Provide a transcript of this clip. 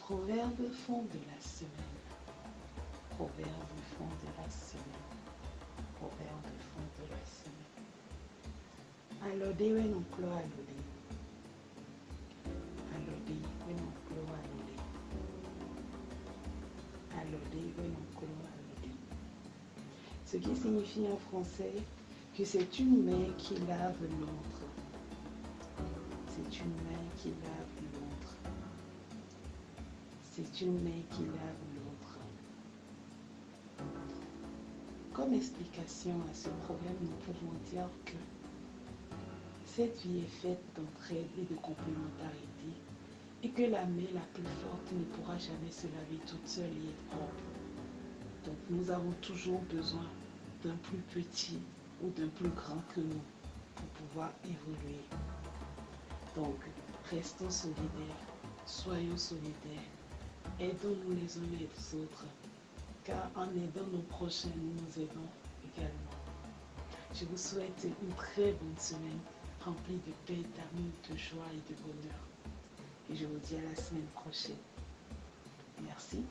Proverbe fond de la semaine. Proverbe fond de la semaine. Proverbe fond de la semaine. Alode we non klo alode. Alode we non klo alode. Alode we non klo alode. Ce qui signifie en français que c'est une main qui lave l'autre. C'est une main qui lave l'autre. C'est une main qui lave l'autre. Comme explication à ce problème, nous pouvons dire que cette vie est faite d'entraide et de complémentarité et que la main la plus forte ne pourra jamais se laver toute seule et être propre. Donc nous avons toujours besoin d'un plus petit ou d'un plus grand que nous pour pouvoir évoluer. Donc restons solidaires, soyons solidaires, aidons-nous les uns les autres, car en aidant nos prochains, nous nous aidons également. Je vous souhaite une très bonne semaine remplie de paix, d'amour, de joie et de bonheur. Et je vous dis à la semaine prochaine. Merci.